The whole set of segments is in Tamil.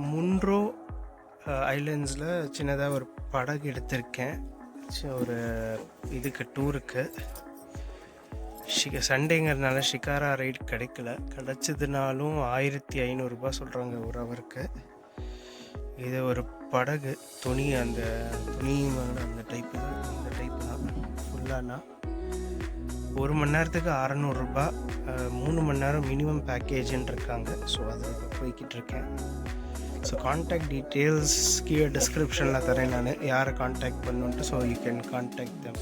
முன்ரோ ஐலண்ட்ஸில் சின்னதாக ஒரு படகு எடுத்திருக்கேன். ஒரு இதுக்கு டூருக்கு சண்டேங்கிறதுனால ஷிகாரா ரைட் கிடைக்கல. கிடச்சதுனாலும் 1500 சொல்கிறாங்க ஒரு ஹவருக்கு. இது ஒரு படகு துணி, அந்த துணி அந்த டைப்பு, இந்த டைப்பு தான் ஃபுல்லானா 1 மணி நேரத்துக்கு 600 3 மணி நேரம் மினிமம் பேக்கேஜுன்னு இருக்காங்க. ஸோ அதை போய்கிட்டு இருக்கேன். ஸோ கான்டாக்ட் டீட்டெயில்ஸ் கீழே டிஸ்கிரிப்ஷனில் தரேன் நான், யாரை கான்டாக்ட் பண்ணுன்ட்டு. So you can contact them.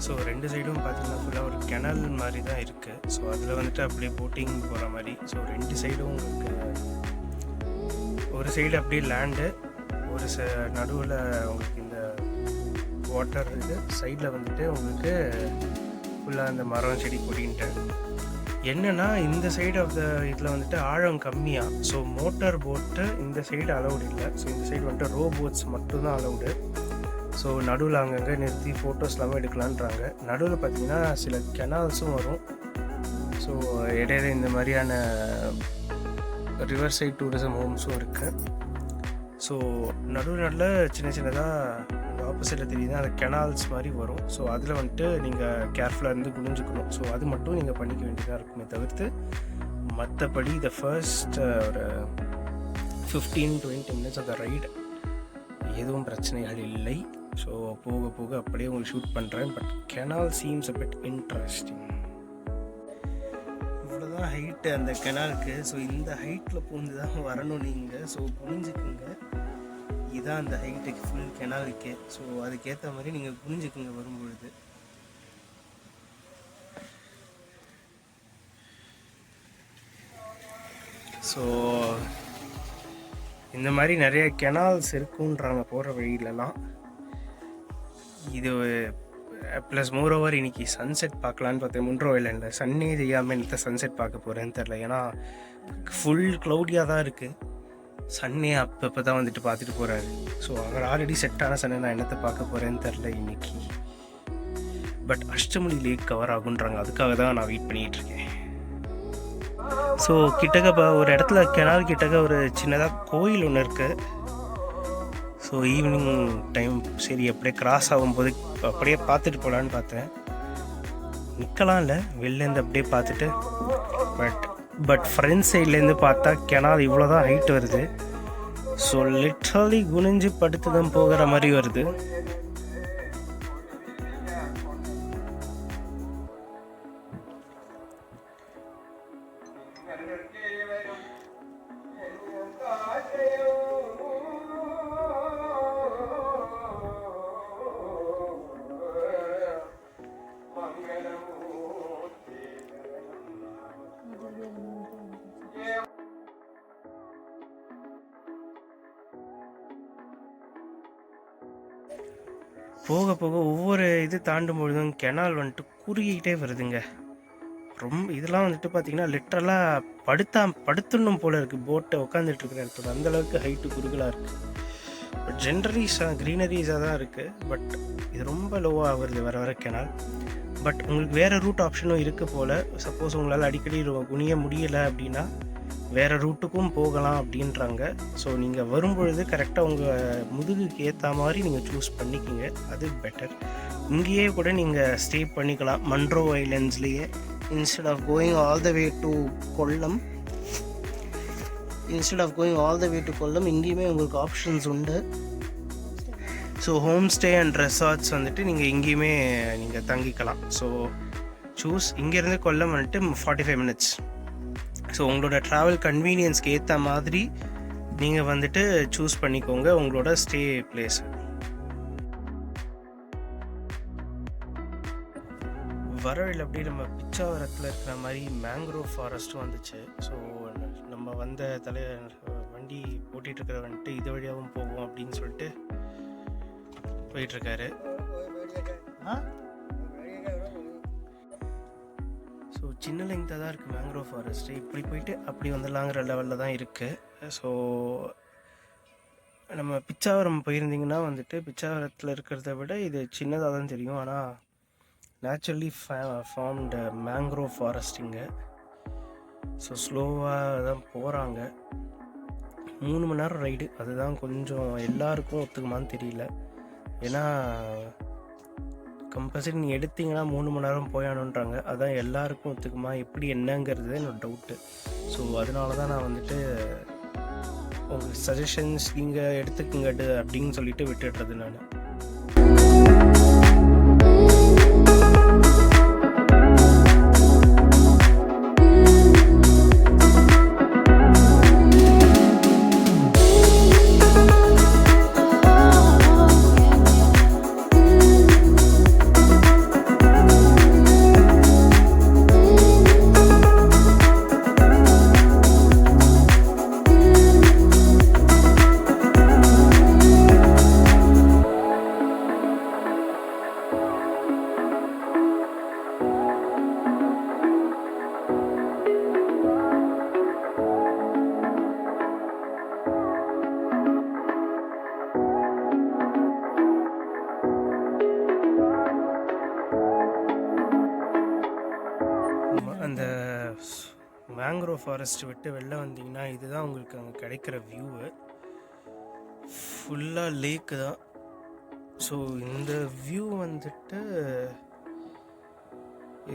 So 2 சைடும் பார்த்தீங்கன்னா ஃபுல்லாக ஒரு கெனல் மாதிரி தான் இருக்குது. ஸோ அதில் வந்துட்டு அப்படியே போட்டிங் போகிற மாதிரி. ஸோ 2 சைடும் உங்களுக்கு ஒரு சைடு அப்படியே லேண்டு, ஒரு நடுவில் உங்களுக்கு இந்த வாட்டர் இது, சைடில் வந்துட்டு உங்களுக்கு ஃபுல்லாக அந்த மரம் செடி கொடின்ட்டு. என்னென்னா இந்த சைடு ஆஃப் த இதில் வந்துட்டு ஆழம் கம்மியாக. ஸோ மோட்டார் போட்டு இந்த சைடு அலௌடு இல்லை. ஸோ இந்த சைடு வந்துட்டு ரோ போட்ஸ் மட்டும்தான் அலௌடு. ஸோ நடுவில் அங்கங்கே நிறுத்தி ஃபோட்டோஸ் எல்லாமே எடுக்கலான்றாங்க. நடுவில் பார்த்திங்கன்னா சில கெனால்ஸும் வரும். ஸோ இடையில இந்த மாதிரியான ரிவர் சைட் டூரிசம் ஹோம்ஸும் இருக்குது. ஸோ நடுவில் சின்ன சின்னதாக ஆப்போசிட்டில் தெரியுது அந்த கெனால்ஸ் மாதிரி வரும். ஸோ அதில் வந்துட்டு நீங்கள் கேர்ஃபுல்லாக இருந்து குனிஞ்சுக்கணும். ஸோ அது மட்டும் நீங்கள் பண்ணிக்க வேண்டியதாக இருக்குமே தவிர்த்து மற்றபடி இந்த ஃபர்ஸ்ட் ஒரு 15-20 மினிட்ஸ் அந்த ரைடு எதுவும் பிரச்சனைகள் இல்லை. ஸோ போக போக அப்படியே உங்களுக்கு ஷூட் பண்ணுறேன். But canal seems a bit interesting. இவ்வளோதான் ஹைட்டு அந்த கெனாலுக்கு. ஸோ இந்த ஹைட்டில் பூந்து தான் வரணும் நீங்கள். ஸோ குனிஞ்சுக்குங்க. இதுதான் அந்த ஹைட்டுக்கு ஃபுல் கெனாலுக்கே. ஸோ அதுக்கேற்ற மாதிரி நீங்கள் குனிஞ்சுக்குங்க வரும்பொழுது. ஸோ இந்த மாதிரி நிறைய கெனால்ஸ் இருக்குன்றாங்க போகிற வழியிலலாம். இது ப்ளஸ் மோரோவர் இன்றைக்கி சன்செட் பார்க்கலான்னு பார்த்தேன் முன்ரோ ஐலண்டில். சன்னே தெரியாமல் என்னத்தை சன்செட் பார்க்க போகிறேன்னு தெரில. ஏன்னா ஃபுல் க்ளவுடியாக தான் இருக்குது. சன்னே அப்பப்போ தான் வந்துட்டு பார்த்துட்டு போகிறாரு. ஸோ அவர் ஆல்ரெடி செட்டான சன்னை நான் என்னத்தை பார்க்க போகிறேன்னு தெரில இன்றைக்கி. பட் அஷ்டமணி லேக் கவர் ஆகுன்றாங்க. அதுக்காக தான் நான் வெயிட் பண்ணிகிட்ருக்கேன். ஸோ கிட்டக்க ஒரு இடத்துல கெனால் கிட்டக்க ஒரு சின்னதாக கோயில் ஒன்று இருக்குது. ஸோ ஈவினிங் டைம் சரி அப்படியே கிராஸ் ஆகும்போது அப்படியே பார்த்துட்டு போகலான்னு பார்த்தேன். நிற்கலாம் இல்லை, வெளிலேருந்து அப்படியே பார்த்துட்டு. பட் ஃப்ரண்ட் சைட்லேருந்து பார்த்தா கெனால் இவ்வளோ தான் ஹைட் வருது. ஸோ லிட்ரலி குனிஞ்சு படுத்து தான் போகிற மாதிரி வருது. போக போக ஒவ்வொரு இது தாண்டும் பொழுதும் கெனால் வந்துட்டு குறுகிக்கிட்டே வருதுங்க. இதெல்லாம் வந்துட்டு பார்த்திங்கன்னா லிட்ரலாக படுத்துடணும் போல் இருக்குது. போட்டை உட்காந்துட்டு இருக்கிற இடத்துல அந்தளவுக்கு ஹைட்டு குறுகலாக இருக்குது. பட் ஜென்ரலிஸாக க்ரீனரிஸாக தான் இருக்குது. பட் இது ரொம்ப லோவாக வருது வர வர கெனால். பட் உங்களுக்கு வேறு ரூட் ஆப்ஷனும் இருக்குது போல். சப்போஸ் உங்களால் அடிக்கடி குனிய முடியலை அப்படின்னா வேறு ரூட்டுக்கும் போகலாம் அப்படின்றாங்க. ஸோ நீங்கள் வரும்பொழுது கரெக்டாக உங்கள் முதுகுக்கு ஏற்ற மாதிரி நீங்கள் சூஸ் பண்ணிக்கிங்க, அது பெட்டர். இங்கேயே கூட நீங்கள் ஸ்டே பண்ணிக்கலாம். மன்ரோ ஐலண்ட்ஸ்லேயே instead of going all the way to Kollam, இங்கேயுமே உங்களுக்கு ஆப்ஷன்ஸ் உண்டு. So home stay and resorts வந்துட்டு நீங்கள் எங்கேயுமே நீங்கள் தங்கிக்கலாம். ஸோ சூஸ் இங்கேருந்து கொல்லம் வந்துட்டு 45 minutes. ஸோ உங்களோட ட்ராவல் கன்வீனியன்ஸ்க்கு ஏற்ற மாதிரி நீங்கள் வந்துட்டு சூஸ் பண்ணிக்கோங்க உங்களோட ஸ்டே பிளேஸ். வரவழியில் அப்படியே நம்ம பிச்சாவரத்தில் இருக்கிற மாதிரி மேங்க்ரோவ் ஃபாரஸ்ட்டும் வந்துச்சு. ஸோ நம்ம வந்த வண்டி ஓட்டிகிட்டு இருக்கிற வந்துட்டு இது வழியாகவும் போகும் அப்படின்னு சொல்லிட்டு போயிட்டுருக்காரு. ஸோ சின்ன லெங்க்தாக தான் இருக்குது மேங்க்ரோவ் ஃபாரஸ்ட்டு. இப்படி போயிட்டு அப்படி வந்துடலாங்கிற லெவலில் தான் இருக்குது. ஸோ நம்ம பிச்சாவரம் போயிருந்திங்கன்னா வந்துட்டு பிச்சாவரத்தில் இருக்கிறத விட இது சின்னதாக தான் தெரியும். ஆனால் நேச்சுரலி ஃபார்ம்டு மேங்க்ரோவ் ஃபாரஸ்ட் இங்கே. ஸோ ஸ்லோவாக தான் போகிறாங்க. 3 மணி நேரம் ரைடு. அதுதான் கொஞ்சம் எல்லாருக்கும் ஒத்துக்குமான்னு தெரியல. ஏன்னா கம்பல்சரி நீங்கள் எடுத்திங்கன்னா 3 மணி நேரம் போயானுன்றாங்க. அதுதான் எல்லாருக்கும் ஒத்துக்குமா எப்படி என்னங்கிறது என்னோட டவுட்டு. ஸோ அதனால தான் நான் வந்துட்டு உங்களுக்கு சஜஷன்ஸ் நீங்கள் எடுத்துக்குங்கட்டு அப்படின்னு சொல்லிட்டு விட்டுடுறது நான். அந்த மேங்க்ரோவ் ஃபாரஸ்ட் விட்டு வெளில வந்தீங்கன்னா இதுதான் உங்களுக்கு அங்கே கிடைக்கிற வியூவு. ஃபுல்லாக லேக்கு தான். ஸோ இந்த வியூ வந்துட்டு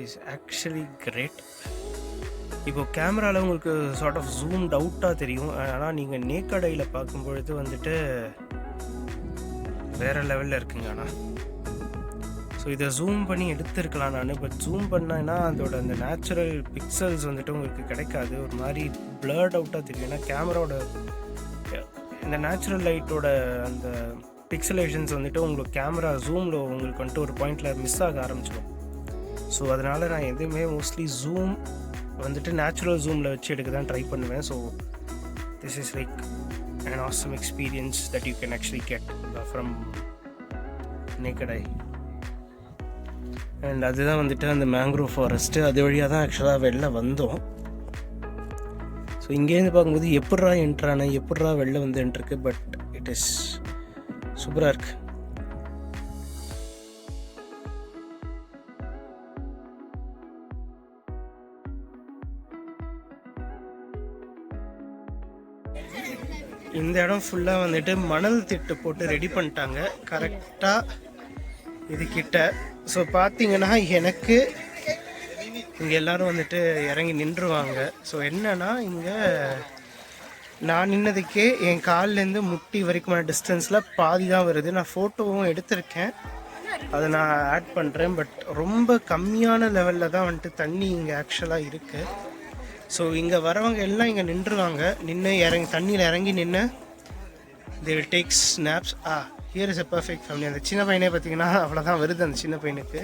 இஸ் ஆக்சுவலி கிரேட். இப்போ கேமராவில் உங்களுக்கு சார்ட் ஆஃப் ஜூம்ட் அவுட்டாக தெரியும். ஆனால் நீங்கள் நேக்கடையில் பார்க்கும்பொழுது வந்துட்டு வேறு லெவலில் இருக்குங்க. ஆனால் ஸோ இதை ஜூம் பண்ணி எடுத்துருக்கலாம் நான். பட் ஜூம் பண்ணேன்னா அதோட அந்த நேச்சுரல் பிக்சல்ஸ் வந்துட்டு உங்களுக்கு கிடைக்காது. ஒரு மாதிரி பிளர்ட் அவுட்டாக தெரியும். ஏன்னா கேமராவோட இந்த நேச்சுரல் லைட்டோட அந்த பிக்சலேஷன்ஸ் வந்துட்டு உங்களுக்கு கேமரா ஜூமில் உங்களுக்கு வந்துட்டு ஒரு பாயிண்டில் மிஸ் ஆக ஆரம்பிச்சிடும். ஸோ அதனால் நான் எதுவுமே மோஸ்ட்லி ஜூம் வந்துட்டு நேச்சுரல் ஜூமில் வச்சு எடுக்க தான் ட்ரை பண்ணுவேன். So this is like an awesome experience that you can actually get from naked eye. And அதுதான் வந்துட்டு அந்த மேங்க்ரோவ் ஃபாரஸ்ட்டு. அது வழியாக தான் ஆக்சுவலாக வெளில வந்தோம். ஸோ இங்கேருந்து பார்க்கும்போது எப்பட்றா என்ட்ரான எப்பட்றா வெளில வந்து என்ட்ருக்கு. பட் இட் இஸ் சூப்பராக இருக்குது. இந்த இடம் ஃபுல்லாக வந்துட்டு மணல் திட்டு போட்டு ரெடி பண்ணிட்டாங்க கரெக்டாக இதுக்கிட்ட. ஸோ பார்த்தீங்கன்னா எனக்கு இங்கே எல்லோரும் வந்துட்டு இறங்கி நின்றுவாங்க. ஸோ என்னன்னா இங்கே நான் நின்னதுக்கே என் கால்லேருந்து முட்டி வரைக்குமான டிஸ்டன்ஸில் பாதி தான் வருது. நான் ஃபோட்டோவும் எடுத்திருக்கேன், அதை நான் ஆட் பண்ணுறேன். பட் ரொம்ப கம்மியான லெவலில் தான் வந்துட்டு தண்ணி இங்கே ஆக்சுவலாக இருக்குது. ஸோ இங்கே வரவங்க எல்லாம் இங்கே நின்றுவாங்க. நின்று தண்ணியில் இறங்கி நின்று they will take snaps. Here is a perfect family. அந்த சின்ன பையனே பார்த்தீங்கன்னா அவ்வளோதான் வருது அந்த சின்ன பையனுக்கு.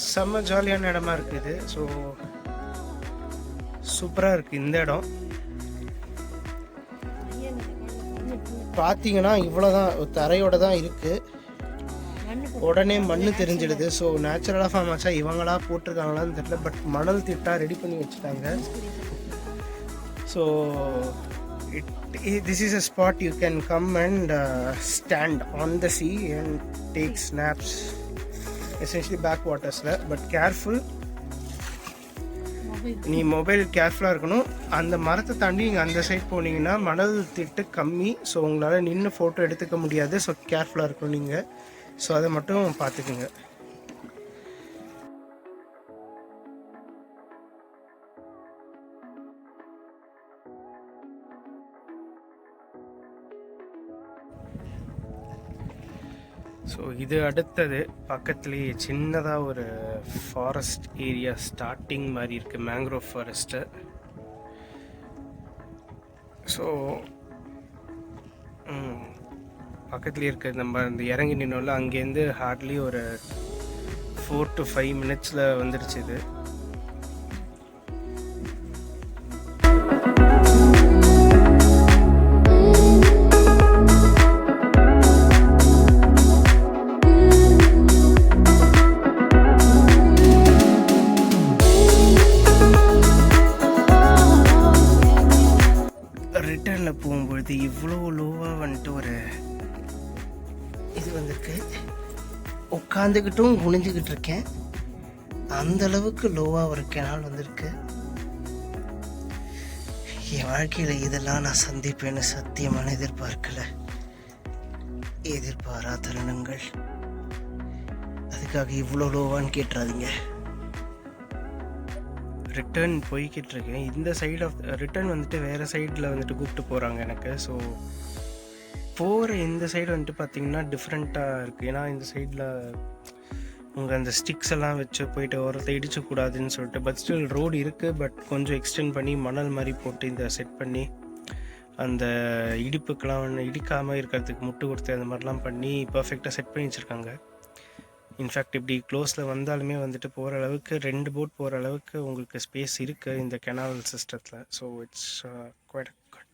செம்ம ஜாலியான இடமா இருக்குது. ஸோ சூப்பராக இருக்குது இந்த இடம். பார்த்தீங்கன்னா இவ்வளோதான் தரையோடு தான் இருக்குது. உடனே மண் தெரிஞ்சிடுது. ஸோ நேச்சுரலாக ஃபார்ம் ஆச்சா இவங்களா போட்டிருக்காங்களான்னு தெரியல. பட் மணல் திட்டாக ரெடி பண்ணி வச்சுட்டாங்க. So this is a spot you can come and stand on the sea and take snaps, essentially backwaters la. But careful, நீ மொபைல் கேர்ஃபுல்லாக இருக்கணும். அந்த மரத்தை தாண்டி நீங்கள் அந்த சைட் போனீங்கன்னா மணல் திட்டு கம்மி. ஸோ உங்களால் நின்று ஃபோட்டோ எடுத்துக்க முடியாது. ஸோ கேர்ஃபுல்லாக இருக்கணும் நீங்கள். ஸோ அதை மட்டும் பார்த்துக்குங்க. ஸோ இது அடுத்தது பக்கத்துலேயே சின்னதாக ஒரு ஃபாரஸ்ட் ஏரியா ஸ்டார்டிங் மாதிரி இருக்குது, மேங்க்ரோவ் ஃபாரஸ்ட்டு. ஸோ பக்கத்துலேயே இருக்குது. நம்ம அந்த இறங்கி நின்னோம்ல, அங்கேருந்து ஹார்ட்லி ஒரு 4 to 5 minutes வந்துடுச்சு இது. ரிட்டர்னில் போகும்பொழுது இவ்வளோ லோவாக வந்துட்டு ஒரு இது வந்திருக்கு. உட்காந்துக்கிட்டும் குனிஞ்சிக்கிட்டு இருக்கேன், அந்தளவுக்கு லோவாக ஒரு கெனால் வந்திருக்கு. என் வாழ்க்கையில் இதெல்லாம் நான் சந்திப்பேன்னு சத்தியமான எதிர்பாரா தருணங்கள். அதுக்காக இவ்வளோ லோவான்னு கேட்டுறாதீங்க. ரிட்டர்ன் போய்கிட்டு இருக்கேன். இந்த சைடு ஆஃப் ரிட்டர்ன் வந்துட்டு வேறு சைடில் வந்துட்டு கூப்பிட்டு போகிறாங்க எனக்கு. ஸோ போகிற இந்த சைடு வந்துட்டு பார்த்திங்கன்னா டிஃப்ரெண்ட்டாக இருக்குது. ஏன்னா இந்த சைடில் உங்கள் அந்த ஸ்டிக்ஸ் எல்லாம் வச்சு போயிட்டு ஓரத்தை இடிச்சக்கூடாதுன்னு சொல்லிட்டு, பட் ஸ்டில் ரோடு இருக்குது, பட் கொஞ்சம் எக்ஸ்டெண்ட் பண்ணி மணல் மாதிரி போட்டு இந்த செட் பண்ணி அந்த இடிப்புக்கெலாம் இடிக்காமல் இருக்கிறதுக்கு முட்டு கொடுத்து அந்த மாதிரிலாம் பண்ணி பர்ஃபெக்டாக செட் பண்ணி வச்சுருக்காங்க. இன்ஃபேக்ட் இப்படி க்ளோஸில் வந்தாலுமே வந்துட்டு போகிற அளவுக்கு 2 போட் போகிற அளவுக்கு உங்களுக்கு ஸ்பேஸ் இருக்குது இந்த கெனால் சிஸ்டத்தில். So it's quite good.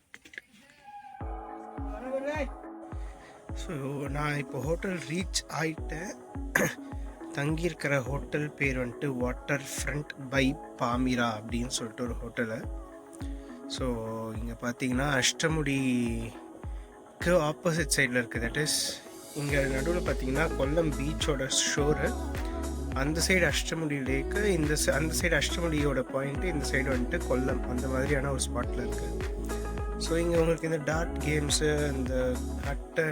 So நான் இப்போ ஹோட்டல் ரீச் ஆகிட்டேன். தங்கியிருக்கிற ஹோட்டல் பேர் வந்துட்டு வாட்டர் ஃப்ரண்ட் பை பாமிரா அப்படின்னு சொல்லிட்டு ஒரு ஹோட்டலு. ஸோ இங்கே பார்த்தீங்கன்னா அஷ்டமுடிக்கு ஆப்போசிட் சைடில் இருக்குது. தட் இஸ் இங்கே நடுவில் பார்த்தீங்கன்னா கொல்லம் பீச்சோட ஷோரு, அந்த சைடு அஷ்டமுடி லேக்கு, அந்த சைடு அஷ்டமுடியோட பாயிண்ட்டு, இந்த சைடு வந்துட்டு கொல்லம், அந்த மாதிரியான ஒரு ஸ்பாட்டில் இருக்குது. ஸோ இங்கே உங்களுக்கு இந்த டாட் கேம்ஸு, இந்த அட்டை,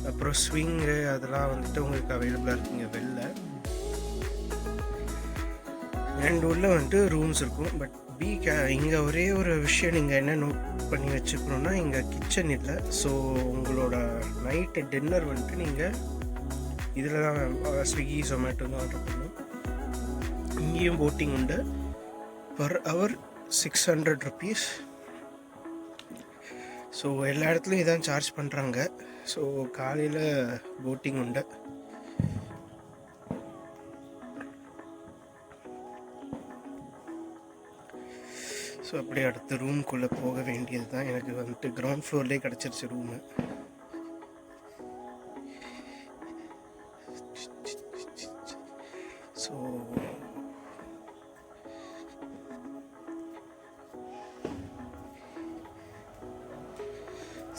அப்புறம் ஸ்விங்கு, அதெல்லாம் வந்துட்டு உங்களுக்கு அவைலபிளாக இருக்குங்க வெளில. அண்ட் உள்ள வந்துட்டு ரூம்ஸ் இருக்கும். பட் இங்கே ஒரே ஒரு விஷயம் நீங்கள் என்ன நோட் பண்ணி வச்சுக்கணுன்னா, இங்கே கிச்சன் இல்லை. ஸோ உங்களோட நைட்டு டின்னர் வந்துட்டு நீங்கள் இதில் தான் ஸ்விக்கி ஜொமேட்டோ தான் ஆர்டர் பண்ணணும். இங்கேயும் போட்டிங் உண்டு. Per hour 600 rupees. ஸோ எல்லா இடத்துலையும் இதான் சார்ஜ் பண்ணுறாங்க. ஸோ காலையில் போட்டிங் உண்டு. ஸோ அப்படியே அடுத்த ரூம்குள்ளே போக வேண்டியது தான். எனக்கு வந்துட்டு கிரவுண்ட் ஃப்ளோர்லேயே கிடச்சிருச்சு ரூமு.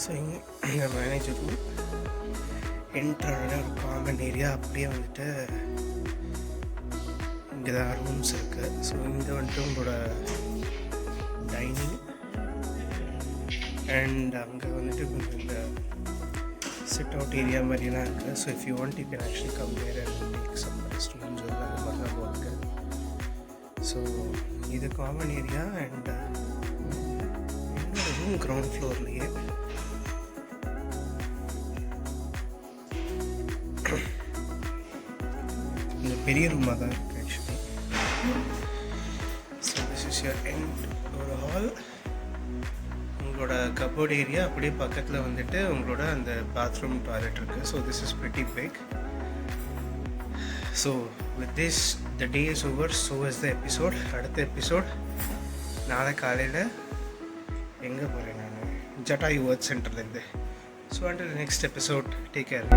ஸோ இங்கே மேனேஜர் ரூம் என்ட்ரான ஒரு காமன் ஏரியா. அப்படியே வந்துட்டு இங்கே தான் ரூம்ஸ் இருக்குது. ஸோ இங்கே வந்துட்டு உங்களோட டைனிங் அண்ட் அங்கே வந்துட்டு கொஞ்சம் இந்த சிட் அவுட் ஏரியா மாதிரிலாம் இருக்குது. So if you want you can actually come there and take some rest rooms அந்த மாதிரிலாம் இருக்குது. ஸோ இது காமன் ஏரியா. அண்ட் என்னோட ரூம் கிரவுண்ட் ஃப்ளோர்லேயே. இந்த பெரிய ரூமாக தான் இருக்குது actually. So this is your and ஒரு ஹால். உங்களோட கபோர்ட் ஏரியா அப்படியே பக்கத்தில் வந்துட்டு உங்களோட அந்த பாத்ரூம் டாய்லெட் இருக்குது. So this is pretty big. So with this the day is over. So is the episode. அடுத்த எபிசோட் நாளை காலையில் எங்கே போகிறேன் நான், ஜட்டாயு வேர்ட் சென்டர்லேருந்து. So until next episode, take care.